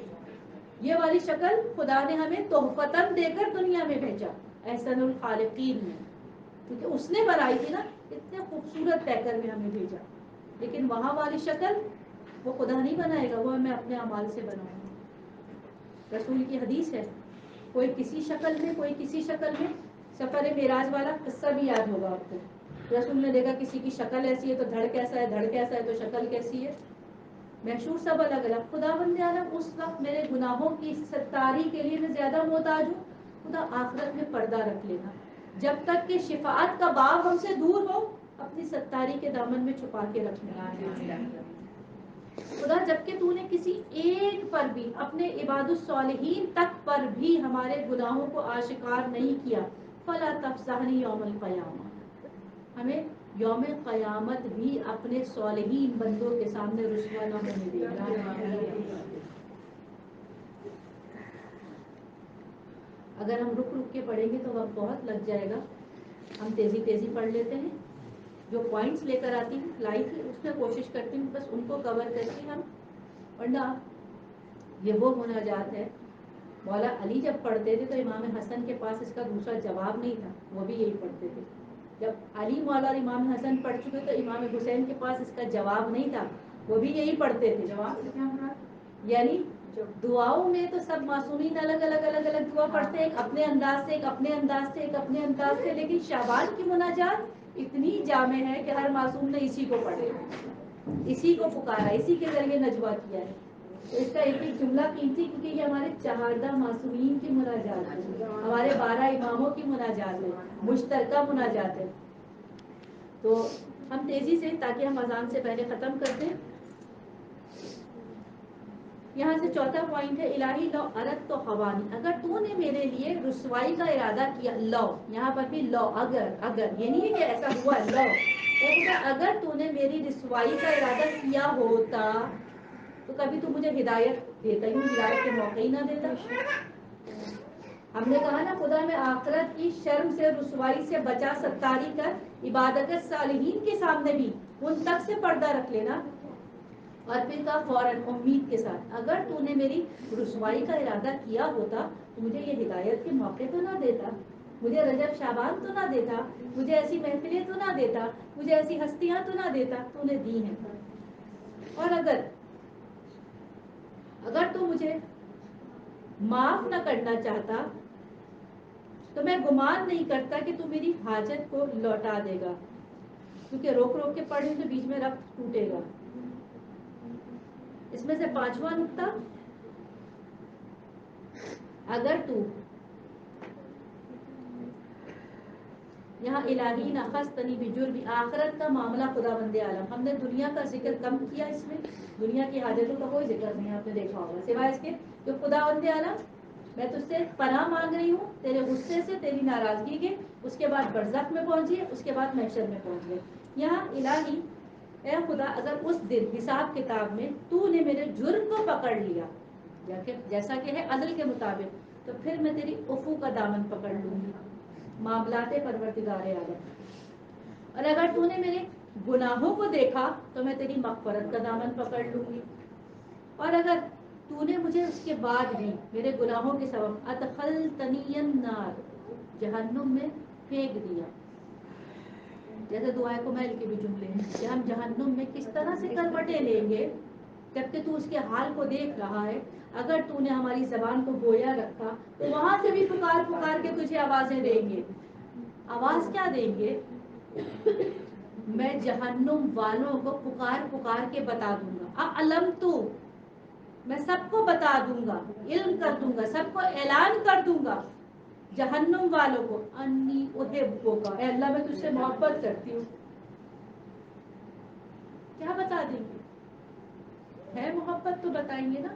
یہ والی شکل خدا نے ہمیں تحفتاً دے کر دنیا میں بھیجا احسن الخالقین میں، کیونکہ اس نے بنائی تھی نا، اتنے خوبصورت پیکر میں ہمیں بھیجا. لیکن وہاں والی شکل وہ خدا نہیں بنائے گا، وہ میں اپنے اعمال سے بناؤں گا. رسول کی حدیث ہے، کوئی کسی شکل میں کوئی کسی شکل میں. سفر معراج والا قصہ بھی یاد ہوگا آپ کو. رسول نے دیکھا کسی کی شکل ایسی ہے تو دھڑ کیسا ہے، دھڑ کیسا ہے تو شکل کیسی ہے، محشور سب الگ الگ. خدا بندے عالم اس وقت میرے گناہوں کی ستاری کے لیے میں زیادہ محتاج ہوں. خدا آخرت میں پردہ رکھ لینا، جب تک کہ شفاعت کا باب ہم سے دور ہو اپنی ستاری کے دامن میں چھپا کے رکھنا. خدا جبکہ تو نے کسی ایک پر بھی اپنے عباد الصالحین تک پر بھی ہمارے گناہوں کو آشکار نہیں کیا، فلا تفضحنی یوم القیامہ، ہمیں یوم قیامت بھی اپنے صالحین بندوں کے سامنے رسوا نہ ہونے دینا. اگر ہم رک رک کے پڑھیں گے تو وقت بہت لگ جائے گا. ہم تیزی تیزی پڑھ لیتے ہیں. جو پوائنٹس لے کر آتی ہوں لائی تھی اس میں کوشش کرتی ہوں بس ان کو کور کر کے ہم پڑھنا. یہ وہ مناجات ہے. مولا علی جب پڑھتے تھے تو امام حسن کے پاس اس کا دوسرا جواب نہیں تھا، وہ بھی یہی پڑھتے تھے. جب علی مولا اور امام حسن پڑھ چکے تو امام حسین کے پاس اس کا جواب نہیں تھا، وہ بھی یہی پڑھتے تھے. جواب سے کیا مراد؟ یعنی دعاؤں میں تو سب معصومین الگ الگ الگ الگ دعا پڑھتے ہیں، ایک اپنے انداز سے، ایک اپنے انداز سے، ایک اپنے انداز سے. لیکن شعبان کی مناجات اتنی جامع ہے کہ ہر معصوم نے اسی کو پڑھے، اسی کو پکارا، اسی کے ذریعے نجوا کیا ہے. تو اس کا ایک ایک جملہ قیمتی، کیونکہ یہ ہمارے 14 معصومین کی مناجات ہے، ہمارے 12 اماموں کی مناجات ہے، مشترکہ مناجات ہے. تو ہم تیزی سے تاکہ ہم اذان سے پہلے ختم کر دیں. یہاں سے چوتھا پوائنٹ ہے الہی لو ارد تو خوانی، اگر تو نے میرے لیے رسوائی کا ارادہ کیا، لو یہاں پر بھی لو، اگر یہ نہیں ہے کہ ایسا ہوا، لو اگر تو نے میری رسوائی کا ارادہ کیا ہوتا تو کبھی تو مجھے ہدایت دیتا ہی، ہدایت کے موقع ہی نہ دیتا. ہم نے کہا نا خدا میں آخرت کی شرم سے رسوائی سے بچا، ستاری کر عبادت صالحین کے سامنے بھی ان تک سے پردہ رکھ لینا. اور پھر کہا فوراً امید کے ساتھ اگر تو نے میری رسوائی کا ارادہ کیا ہوتا تو مجھے یہ ہدایت کے موقع تو نہ دیتا، مجھے رجب شعبان تو نہ دیتا، مجھے ایسی محفلیں تو نہ دیتا، مجھے ایسی ہستیاں تو نہ دیتا. تو نے دی ہیں. اور اگر تو مجھے معاف نہ کرنا چاہتا تو میں گمان نہیں کرتا کہ تو میری حاجت کو لوٹا دے گا، کیونکہ روک روک کے پڑھیں تو بیچ میں ربط ٹوٹے گا. اس میں سے 5واں نقطہ، اگر تو یہاں الہی نخستنی بجرم، آخرت کا معاملہ خدا بند عالم. ہم نے دنیا کا ذکر کم کیا، اس میں دنیا کی حاجتوں کا کوئی ذکر نہیں آپ نے دیکھا ہوگا سوائے اس کے کہ خدا بند عالم میں تجھ سے پناہ مانگ رہی ہوں تیرے غصے سے، تیری ناراضگی کے. اس کے بعد برزخ میں پہنچیے، اس کے بعد محشر میں پہنچ گئے. یہاں الہی اے خدا اگر اس دن حساب کتاب میں تو نے میرے جرم کو پکڑ لیا جیسا کہ ہے عدل کے مطابق، تو پھر میں تیری عفو کا دامن پکڑ لوں گی، معاملات پروردگار عالم. اور اگر تو نے میرے گناہوں کو دیکھا تو میں تیری مغفرت کا دامن پکڑ لوں گی. اور اگر تو نے مجھے اس کے بعد بھی میرے گناہوں کے سبب ادخلتنی النار، جہنم میں پھینک دیا، جیسے دعائے کمیل کے بھی جملے ہیں کہ ہم جہنم میں کس طرح سے کروٹیں لیں گے جبکہ تو اس کے حال کو دیکھ رہا ہے. اگر تو نے ہماری زبان کو گویا رکھا تو وہاں سے بھی پکار پکار کے تجھے آوازیں دیں گے. آواز کیا دیں گے؟ میں جہنم والوں کو پکار پکار کے بتا دوں گا، علم تو میں سب کو بتا دوں گا، علم کر دوں گا، سب کو اعلان کر دوں گا جہنم والوں کو انی احبک، اے اللہ میں تجھ سے محبت کرتی ہوں. کیا بتا دیں گے؟ ہے محبت تو بتائیں گے نا،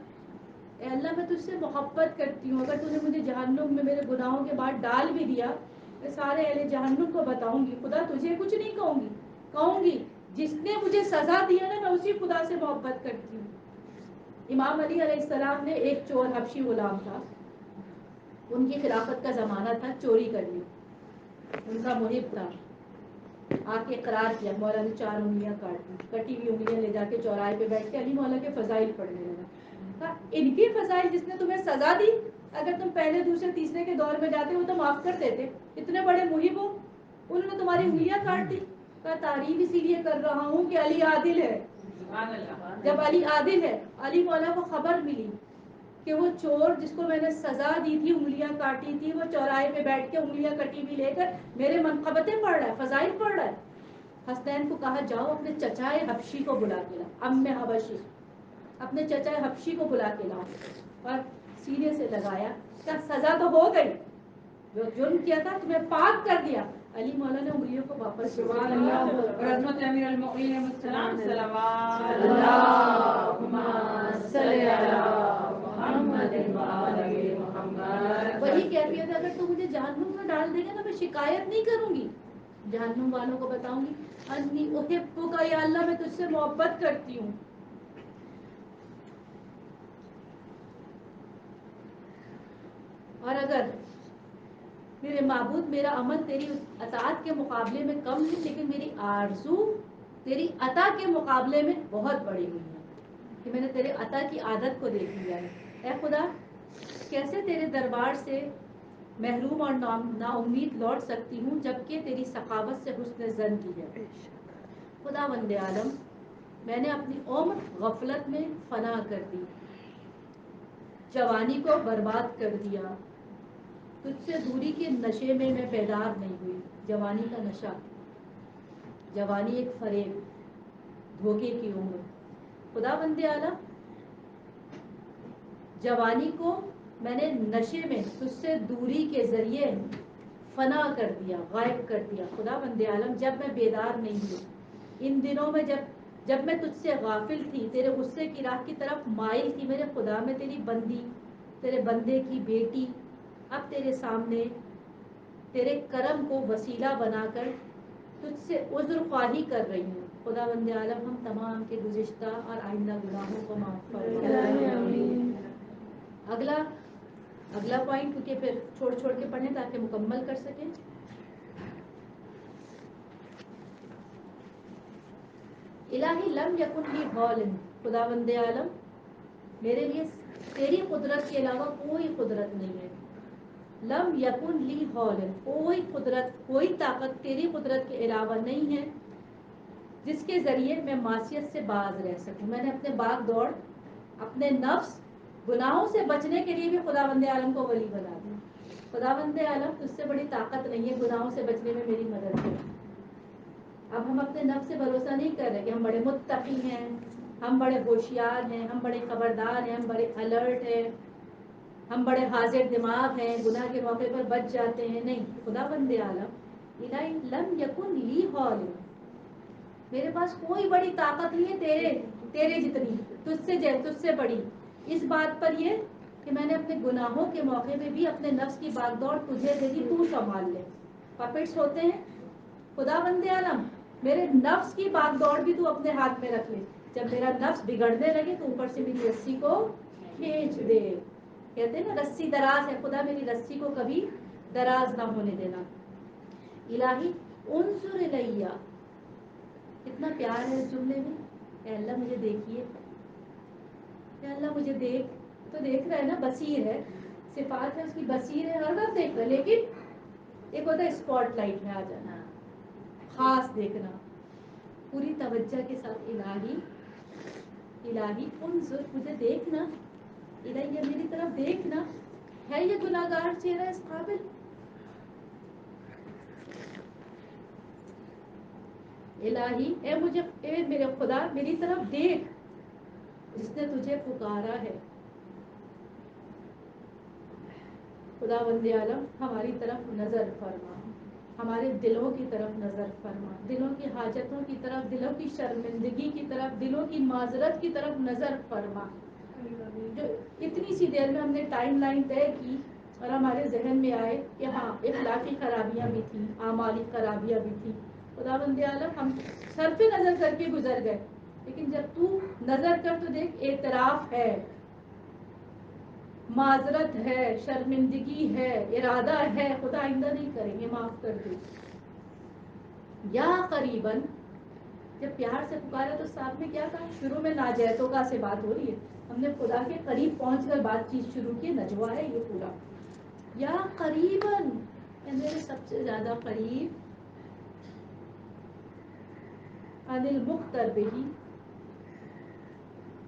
اے اللہ میں تجھ سے محبت کرتی ہوں. اگر تو نے مجھے جہنم میں میرے گناہوں کے بعد ڈال بھی دیا، میں سارے اہل جہنم کو بتاؤں گی خدا تجھے کچھ نہیں کہوں گی جس نے مجھے سزا دی ہے نا میں اسی خدا سے محبت کرتی ہوں. امام علی علیہ السلام نے ایک چور حبشی غلام تھا، ان کی خلافت کا زمانہ تھا، چوری کر لی، ان کا محب تھا، آ کے اقرار کیا، مولا نے 4 انگلیاں کاٹ دی، کٹی ہوئی انگلیاں لے جا کے چوراہے پہ بیٹھ کے علی مولا کے فضائل پڑھنے لگا. ان کی فضائل جس نے تمہیں سزا دی، اگر تم پہلے دوسرے تیسرے کے دور میں جاتے ہو تو معاف کر دیتے، اتنے بڑے محب ہو، انہوں نے تمہاری انگلیاں کاٹ دی. تعریف اسی لیے کر رہا ہوں کہ علی عادل ہے. جب علی عادل ہے، علی مولا کو خبر ملی کہ وہ چور جس کو میں نے سزا دی تھی، انگلیاں کاٹی تھی، وہ چوراہے پہ بیٹھ کے انگلیاں کٹی ہوئی لے کر میرے منقبتیں پڑھ رہا ہے، فضائل پڑھ رہا ہے. حسنین کو کہا جاؤ اپنے چچائے حبشی کو بلا کے لاؤ، ام حبشی، اپنے چچائے حبشی کو بلا کے لاؤ. اور سینے سے لگایا، کیا سزا تو ہو گئی، جو جرم کیا تھا تمہیں پاک کر دیا. علی مولا نے انگلیوں کو واپس سبحان اللہ رحمت امیر المؤمنین السلام صلوات اللہم صلی علی محمد محمد. وہی کیفیت ہے، اگر تو مجھے جہنم میں ڈال دے گا نا میں شکایت نہیں کروں گی، جہنم والوں کو بتاؤں گی انی احبک، یا اللہ میں تجھ سے محبت کرتی ہوں. اور اگر میرے معبود میرا عمل تیری اطاعت کے مقابلے میں کم ہے، لیکن میری آرزو تیری عطا کے مقابلے میں بہت بڑی ہوئی ہے کہ میں نے تیرے عطا کی عادت کو دیکھ لیا ہے. اے خدا کیسے تیرے دربار سے محروم اور نا امید لوٹ سکتی ہوں جبکہ تیری سخاوت سے حسن ظن کی ہے. خدا بند عالم میں نے اپنی عمر غفلت میں فنا کر دی، جوانی کو برباد کر دیا، تجھ سے دوری کے نشے میں بیدار نہیں ہوئی. جوانی کا نشہ، جوانی ایک فریب، دھوکے کی عمر. خدا بند عالم جوانی کو میں نے نشے میں تجھ سے دوری کے ذریعے فنا کر دیا، غائب کر دیا. خدا بند عالم جب میں بیدار نہیں ہوئی، ان دنوں میں جب میں تجھ سے غافل تھی، تیرے غصے کی راہ کی طرف مائل تھی، میرے خدا میں تیری بندی، تیرے بندے کی بیٹی اب تیرے سامنے تیرے کرم کو وسیلہ بنا کر تجھ سے عذر خواہی کر رہی ہوں. خدا بند عالم ہم تمام کے گزشتہ اور آئندہ گناہوں کو معاف فرما. اگلا اگلا پوائنٹ کیونکہ پھر چھوڑ چھوڑ کے پڑھیں تاکہ مکمل کر سکیں. الہی لم یکن لی حول، خداوند عالم میرے لیے تیری قدرت کے علاوہ کوئی قدرت نہیں ہے. لم یکن لی حول، کوئی قدرت کوئی طاقت تیری قدرت کے علاوہ نہیں ہے جس کے ذریعے میں معصیت سے باز رہ سکوں. میں نے اپنے باغ دوڑ، اپنے نفس گناہوں سے بچنے کے لیے بھی خداوند عالم کو ولی بنا دیا. خداوند عالم تجھ سے بڑی طاقت نہیں ہے گناہوں سے بچنے میں میری مدد کر. اب ہم اپنے نفس سے بھروسہ نہیں کر رہے کہ ہم بڑے متقی ہیں، ہم بڑے ہوشیار ہیں، ہم بڑے خبردار ہیں، ہم بڑے الرٹ ہیں، ہم بڑے حاضر دماغ ہیں، گناہ کے موقع پر بچ جاتے ہیں. نہیں، خداوند عالم الہی لم یکن لی حول، میرے پاس کوئی بڑی طاقت نہیں ہے تیرے جتنی، تجھ سے بڑی. اس بات پر یہ کہ میں نے اپنے گناہوں کے موقع میں بھی اپنے نفس کی باغ دوڑ تجھے دے دی، تو سنبھال لے. پپٹس ہوتے ہیں. خداوند عالم میرے نفس کی باغ دوڑ بھی تو اپنے ہاتھ میں رکھ لے. جب میرا نفس بگڑنے لگے تو اوپر سے میری رسی کو کھینچ دے. کہتے ہیں نا رسی دراز ہے، خدا میری رسی کو کبھی دراز نہ ہونے دینا. الہی انظر الیہ، کتنا پیار ہے اس جملے میں. اے اللہ مجھے دیکھیے، اے اللہ مجھے دیکھ. تو دیکھ رہا ہے نا، بصیر ہے، صفات ہے اس کی، بصیر ہے، ہر وقت دیکھ رہا ہے. لیکن ایک ہوتا ہے اسپاٹ لائٹ میں آ جانا، خاص دیکھنا، پوری توجہ کے ساتھ. الہی انظر، مجھے دیکھنا، الہی میری طرف دیکھنا. ہے یہ گناہگار چہرہ اس قابل؟ الہی اے میرے خدا میری طرف دیکھ، جس نے تجھے پکارا ہے. خداوند عالم ہماری طرف نظر فرما، ہمارے دلوں کی طرف نظر فرما، دلوں کی حاجتوں کی طرف، دلوں کی شرمندگی کی طرف، دلوں کی معذرت کی طرف نظر فرما. جو اتنی سی دیر میں ہم نے ٹائم لائن طے کی اور ہمارے ذہن میں آئے کہ ہاں اخلاقی خرابیاں بھی تھیں، اعمالی خرابیاں بھی تھیں. خداوند عالم ہم صرف نظر کر کے گزر گئے، لیکن جب تو نظر کر تو دیکھ اعتراف ہے، معذرت ہے، شرمندگی ہے، ارادہ ہے. خدا آئندہ نہیں کریں گے، معاف کر دے. یا قریباً، جب پیار سے پکارا تو ساتھ میں کیا کہا؟ شروع میں ناجائزوں کا سے بات ہو رہی ہے، ہم نے خدا کے قریب پہنچ کر بات چیت شروع کی. نجوا ہے یہ پورا. یا قریباً، میرے سب سے زیادہ قریب. عن المقترب،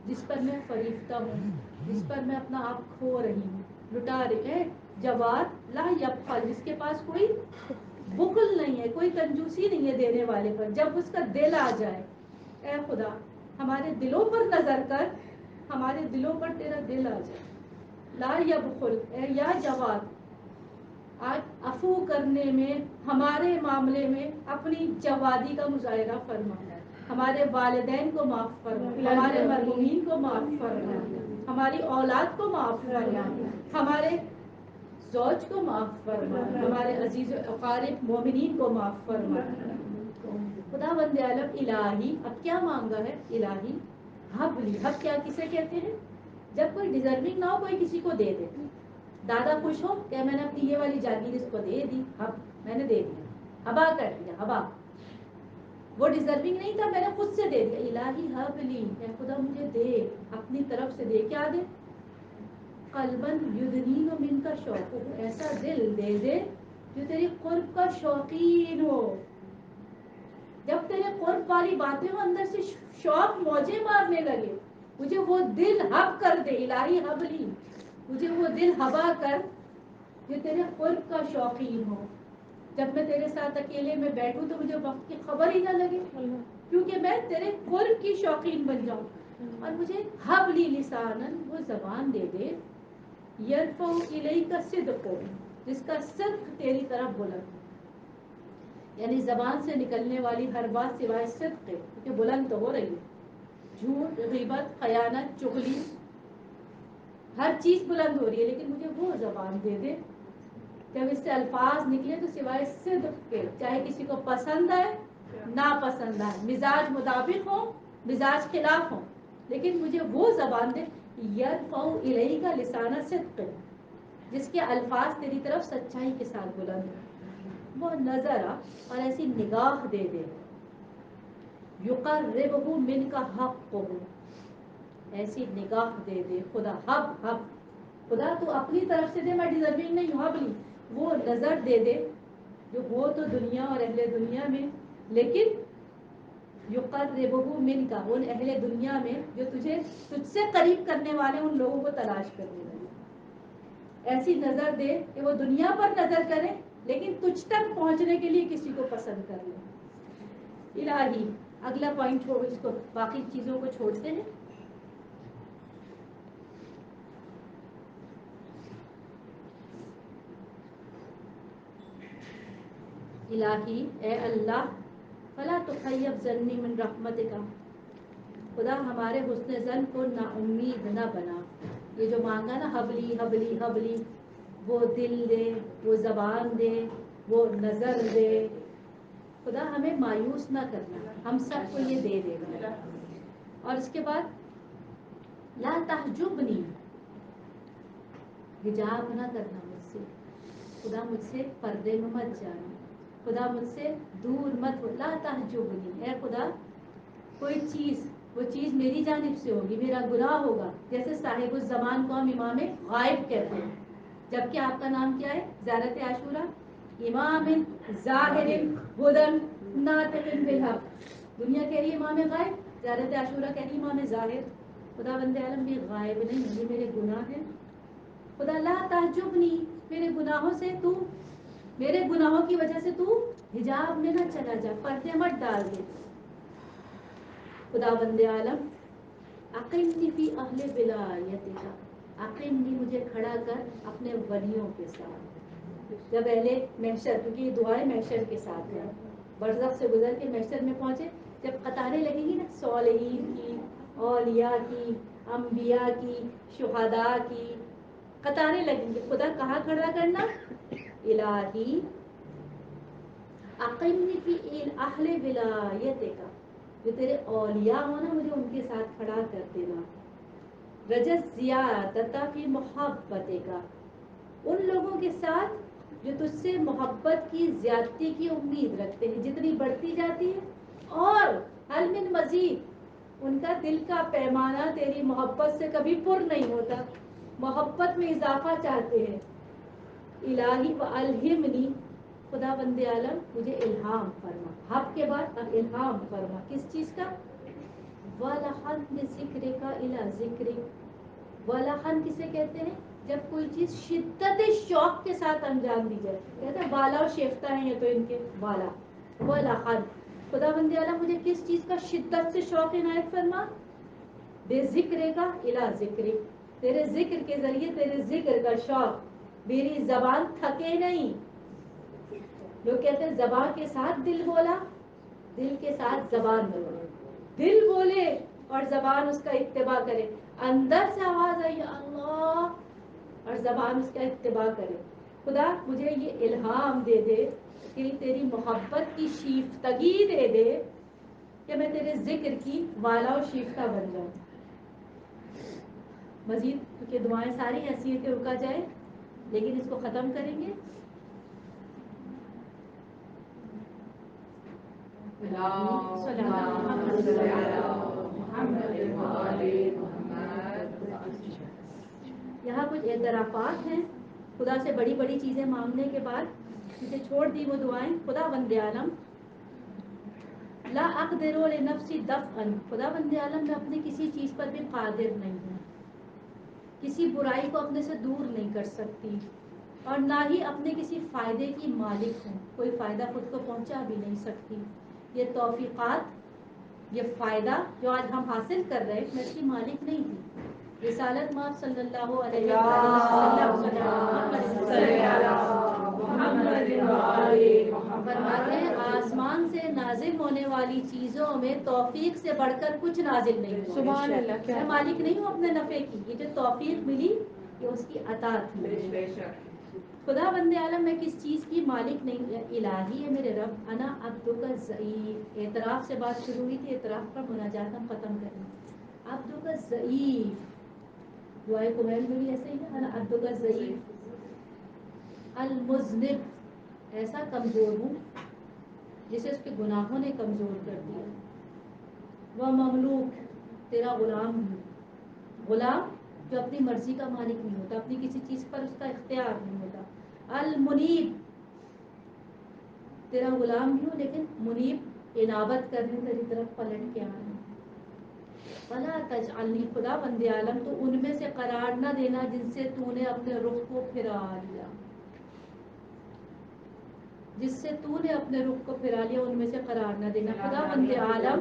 جس پر میں فریفتہ ہوں، جس پر میں اپنا آپ کھو رہی ہوں، لٹا رہی ہے. جواد لا یبخل، جس کے پاس کوئی بخل نہیں ہے، کوئی کنجوسی نہیں ہے دینے والے پر. جب اس کا دل آ جائے، اے خدا ہمارے دلوں پر نظر کر، ہمارے دلوں پر تیرا دل آ جائے. لا یبخل، اے یا جواد آج عفو کرنے میں، ہمارے معاملے میں اپنی جوادی کا مظاہرہ فرما. ہمارے والدین کو معاف فرما، ہمارے مرحومین کو معاف فرما، ہماری اولاد کو معاف فرما، ہمارے زوج کو معاف فرما، ہمارے عزیز و اقارب مومنین کو معاف فرما. خداوند عالم الہی اب کیا مانگا ہے؟ الہی حب لی. حب کیا کسے کہتے ہیں؟ جب کوئی ڈیزرونگ نہ ہو کوئی کسی کو دے دے. دادا خوش ہو کہ میں نے اپنی یہ والی جاگیر اس کو دے دی، حب میں نے دے دیا، ہبا کر دیا. ہبا وہ ڈیزرونگ نہیں تھا، میں نے خود سے دے دیا. الہی حب لی، اے خدا مجھے دے، اپنی طرف سے دے. کیا دے؟ قلباً یدنین من کا شوق ہو، ایسا دل دے دے جو تیری قرب کا شوقین ہو. جب تیرے قرب والی باتیں ہو اندر سے شوق موجے مارنے لگے، مجھے وہ دل حب کر دے. الہی حب لی، مجھے وہ دل ہبا کر جو تیرے قرب کا شوقین ہو. جب میں تیرے ساتھ اکیلے میں بیٹھوں تو مجھے وقت کی خبر ہی نہ لگے، کیونکہ میں تیرے قرب کی شوقین بن جاؤں. اور مجھے حب لی لسانن، وہ زبان دے دے، یرفع الیک صدق، جس کا صدق تیری طرف بلند، یعنی زبان سے نکلنے والی ہر بات سوائے صدق ہے، کیونکہ بلند تو ہو رہی ہے. جھوٹ، غیبت، خیانت، چغلی، ہر چیز بلند ہو رہی ہے، لیکن مجھے وہ زبان دے دے جب اس سے الفاظ نکلے تو سوائے صدق کے، چاہے کسی کو پسند آئے ناپسند آئے، مزاج مطابق ہو مزاج خلاف ہو، لیکن مجھے وہ زبان دے. یرفع الیک لسان صدق، جس کے الفاظ تیری طرف سچائی کے ساتھ بلند ہو، وہ نظر آ اور ایسی نگاہ دے دے، یقربہ من کا حق ہو، ایسی نگاہ دے دے خدا، حب خدا تو اپنی طرف سے دے، میں ڈیزرونگ نہیں ہوں، حب نہیں، وہ نظر دے دے جو ہو تو دنیا اور اہل دنیا میں، لیکن یقربہ من کا، ان اہل دنیا میں جو تجھ سے قریب کرنے والے ان لوگوں کو تلاش کرنے لگے، ایسی نظر دے کہ وہ دنیا پر نظر کرے لیکن تجھ تک پہنچنے کے لیے کسی کو پسند کر لے۔ الہی، اگلا پوائنٹ چھوڑو اس کو، باقی چیزوں کو چھوڑتے ہیں۔ الہی، اے اللہ، فلا تخیب ظنی من رحمتک، خدا ہمارے حسن ظن کو نا امید نہ بنا۔ یہ جو مانگا نا حبلی حبلی حبلی، وہ دل دے، وہ زبان دے، وہ نظر دے، خدا ہمیں مایوس نہ کرنا، ہم سب کو یہ دے دے گا۔ اور اس کے بعد لا تحجبنی، حجاب نہ کرنا مجھ سے، خدا مجھ سے پردے میں مت جانا، خدا مجھ سے دور مت ہو، لا تحجبنی، اے خدا کوئی چیز، وہ چیز میری جانب سے ہوگی، میرا گناہ ہوگا، جیسے صاحب الزمان کو ہم امام غائب کہتے ہیں، جبکہ آپ کا نام کیا ہے؟ زیارت عاشورہ، امام ظاہر ہدن ناطق بالحق، دنیا کہہ رہی ہے امام غائب، زیارت عاشورہ کہہ رہی ہے امام ظاہر، خدا بند عالم یہ غائب نہیں، یہ میرے گناہ ہیں، خدا لا تحجبنی، میرے گناہوں سے تو، میرے گناہوں کی وجہ سے تو حجاب میں نہ چلا جا، پردے مت ڈال دے، خدا بند عالم اقمنی فی اہل ولایتک، اقمنی مجھے کھڑا کر اپنے ولیوں کے ساتھ، جب اہل محشر، کیونکہ یہ دعائیں محشر کے ساتھ ہیں، برزخ سے گزر کے محشر میں پہنچے، جب قطاریں لگیں گی نا صالحین کی، اولیاء کی، انبیاء کی، شہداء کی قطاریں لگیں گی، خدا کہاں کھڑا کرنا؟ الہی اقمنی فی اہل ولایتک، جو تیرے اولیاء ہو نا مجھے ان کے ساتھ کھڑا کر دینا، رجت زیادت فی محبتک، ان لوگوں کے ساتھ جو تجھ سے محبت کی زیادتی کی امید رکھتے ہیں، جتنی بڑھتی جاتی ہے، اور حل من مزید، ان کا دل کا پیمانہ تیری محبت سے کبھی پر نہیں ہوتا، محبت میں اضافہ چاہتے ہیں، الہی والہمنی، خدا بند عالم مجھے الہام فرما، حب کے بعد اب الہام فرما، کس چیز کا؟ وَلَحَنْ بِذِكْرِكَ إِلَى ذِكْرِكَ، وَلَحَنْ کسے کہتے ہیں؟ جب کوئی چیز شدت شوق کے ساتھ انجام دی جائے، کہتے ہیں بالا و شیفتہ ہیں یہ تو ان کے بالا، وَلَحَنْ، خدا بند عالم مجھے کس چیز کا شدت سے شوق عنایت فرما؟ بے ذکر کا الا ذکر، تیرے ذکر کے ذریعے تیرے ذکر کا شوق، میری زبان تھکے نہیں، لوگ کہتے ہیں زبان کے ساتھ دل بولا، دل کے ساتھ زبان بولے، دل بولے اور زبان اس کا اتباع کرے، اندر سے آواز آئی اللہ اور زبان اس کا اتباع کرے، خدا مجھے یہ الہام دے دے کہ تیری محبت کی شیفتگی دے دے کہ میں تیرے ذکر کی والا و شیفتہ بن جاؤں۔ مزید کیونکہ دعائیں ساری ایسی ہیں کہ رکا جائے، لیکن اس کو ختم کریں گے۔ یہاں کچھ اعترافات ہیں خدا سے بڑی بڑی چیزیں مانگنے کے بعد، کیونکہ چھوڑ دی وہ دعائیں، خدا بند عالم لا اقدر لنفسی دفعا، خدا بند عالم میں اپنے کسی چیز پر بھی قادر نہیں ہوں، کسی برائی کو اپنے سے دور نہیں کر سکتی، اور نہ ہی اپنے کسی فائدے کی مالک ہوں، کوئی فائدہ خود کو پہنچا بھی نہیں سکتی، یہ توفیقات، یہ فائدہ جو آج ہم حاصل کر رہے ہیں میں اس کی مالک نہیں تھی۔ رسالت مآب صلی اللہ علیہ وسلم فرماتے ہیں آسمان سے نازل ہونے والی چیزوں میں توفیق سے بڑھ کر کچھ نازل نہیں ہوا، سبحان اللہ، کیا میں مالک نہیں ہوں اپنے نفع کی، یہ جو توفیق ملی یہ اس کی عطا تھی، خدا بند عالم میں کس چیز کی مالک نہیں، الہی ہے میرے رب، انا عبدک الضعیف، اعتراف سے بات شروع ہوئی تھی، اعتراف پر مناجات ہم ختم کریں، عبدک الضعیف، دعائے کمیل میں بھی ایسے ہی ہے، انا عبدک الضعیف، المذنب ایسا کمزور ہوں جسے اس کے گناہوں نے کمزور کر دیا. وہ مملوک تیرا غلام ہوں, غلام جو اپنی مرضی کا مالک نہیں ہوتا, اپنی کسی چیز پر اس کا اختیار نہیں ہوتا. المنیب تیرا غلام بھی ہوں لیکن منیب انابت کرنے تیری طرف پلٹ کے آنا. فلا تجعلنی خدا بند عالم تو ان میں سے قرار نہ دینا جن سے تو نے اپنے رخ کو پھرا لیا, جس سے تو نے اپنے رخ کو پھرا لیا ان میں سے قرار نہ دینا. خدا بند عالم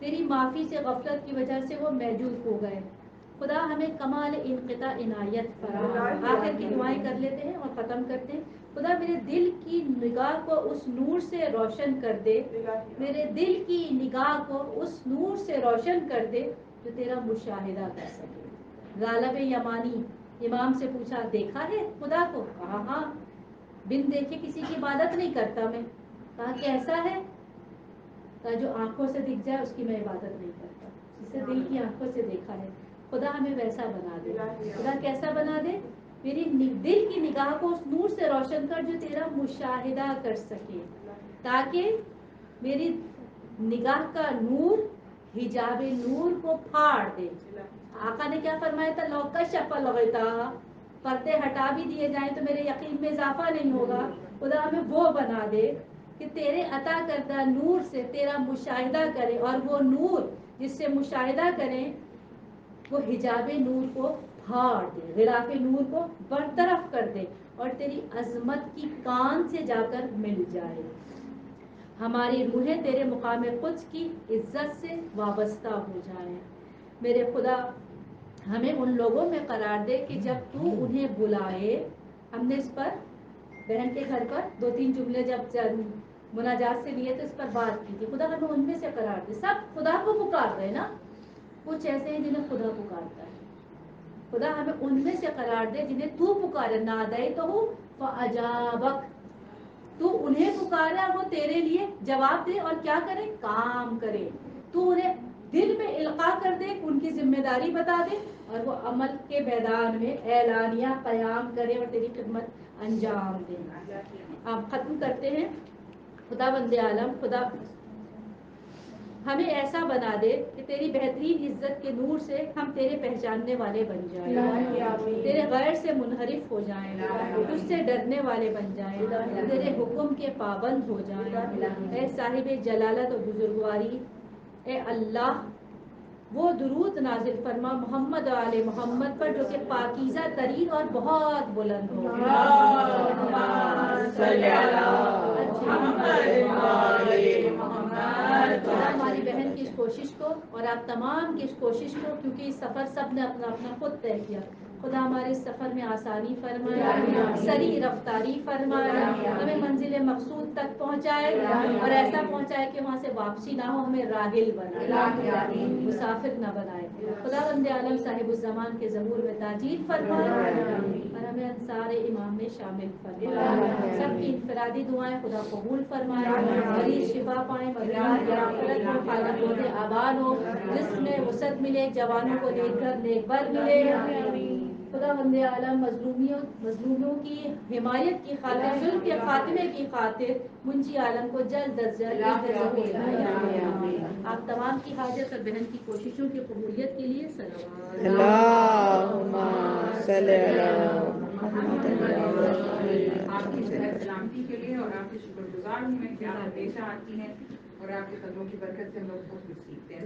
تیری معافی سے غفلت کی وجہ سے وہ محجوب ہو گئے. خدا ہمیں کمال انقطاع عنایت فرما. آخر کی دعائیں کر لیتے ہیں اور ختم کرتے ہیں. خدا میرے دل کی نگاہ کو اس نور سے روشن کر دے, میرے دل کی نگاہ کو اس نور سے روشن کر دے جو تیرا مشاہدہ کر سکے. غالب یمانی امام سے پوچھا دیکھا ہے خدا کو؟ کہا ہاں, بن دیکھے کسی کی عبادت نہیں کرتا میں. کہا کیسا ہے؟ کہا جو آنکھوں سے دکھ جائے اس کی میں عبادت نہیں کرتا, جسے دل کی آنکھوں سے دیکھا ہے. خدا ہمیں ویسا بنا دے. خدا کیسا بنا دے؟ میری دل کی نگاہ کو اس نور سے روشن کر جو تیرا مشاہدہ کر سکے, تاکہ میری نگاہ کا نور حجاب نور کو پھاڑ دے. آقا نے کیا فرمایا تھا؟ لوکشف الغطاء, پردے ہٹا بھی دیے جائیں تو میرے یقین میں اضافہ نہیں ہوگا. خدا ہمیں وہ بنا دے کہ تیرے عطا کردہ نور سے تیرا مشاہدہ کرے, اور وہ نور جس سے مشاہدہ کریں وہ حجاب نور کو پھاڑ دے, غلاف نور کو برطرف کر دے اور تیری عظمت کی کان سے جا کر مل جائے. ہماری روحیں تیرے مقام قدس کی عزت سے وابستہ ہو جائیں. میرے خدا ہمیں ان لوگوں میں قرار دے کہ جب تو انہیں بلائے. ہم نے اس پر بہن کے گھر پر 2-3 جملے جب مناجات سے لیے تو اس پر بات کی تھی. خدا ہمیں ان میں سے قرار دے. سب خدا کو پکار رہے نا, کچھ ایسے ہیں جنہیں خدا پکارتا ہے. خدا ہمیں ان میں سے قرار دے جنہیں تو پکارے. نادیتہ فاجابک, تو انہیں پکارا وہ تیرے لیے جواب دے اور کیا کرے؟ کام کرے. تو انہیں دل میں القاء کر دے, ان کی ذمہ داری بتا دے اور وہ عمل کے میدان میں اعلانیہ قیام کرے اور تیری خدمت انجام دے. آپ ختم کرتے ہیں. خدا بند عالم خدا ہمیں ایسا بنا دے کہ تیری بہترین عزت کے نور سے ہم تیرے پہچاننے والے بن جائیں, تیرے غیر سے منحرف ہو جائیں, تجھ سے ڈرنے والے بن جائیں, تیرے حکم کے پابند ہو جائیں. اے صاحب جلالت و بزرگواری, اے اللہ وہ درود نازل فرما محمد و آل محمد پر جو کہ پاکیزہ ترین اور بہت بلند ہو. خدا ہماری بہن کی اس کوشش کو اور آپ تمام کی اس کوشش کو, کیونکہ اس سفر سب نے اپنا اپنا خود طے کیا, خدا ہمارے اس سفر میں آسانی فرمائے, سری رفتاری فرمائے, ہمیں منزل مقصود تک پہنچائے اور ایسا پہنچائے کہ وہاں سے واپسی نہ ہو, ہمیں راحل بنائے, مسافر نہ بنائے. خدا بند عالم صاحب الزمان کے ظہور میں تاجیل فرمائے اور ہمیں انصار امام میں شامل فرمائے. سب کی انفرادی دعائیں خدا قبول فرمائے, مریض شفا پائیں, مریض مغفرت ہو, خالق ہوتے آباد ہو, جس میں وسعت ملے, جوانوں کو نیک گھر نیک بر ملے. خدا بند عالم مظلوموں کی حمایت کی خاطر, ظلم کے خاتمے کی خاطر منجی عالم کو جلد از جلد آپ تمام کی حاجت اور بہن کی کوششوں کی قبولیت کے لیے صلوات. اللہم صلی علی محمد. آپ کی صحت سلامتی کے لیے اور آپ کے شکر گزار ہوں میں کہ آپ ہمیشہ آتی ہیں اور آپ کے قدموں کی برکت سے ہم لوگ بہت کچھ سیکھتے ہیں.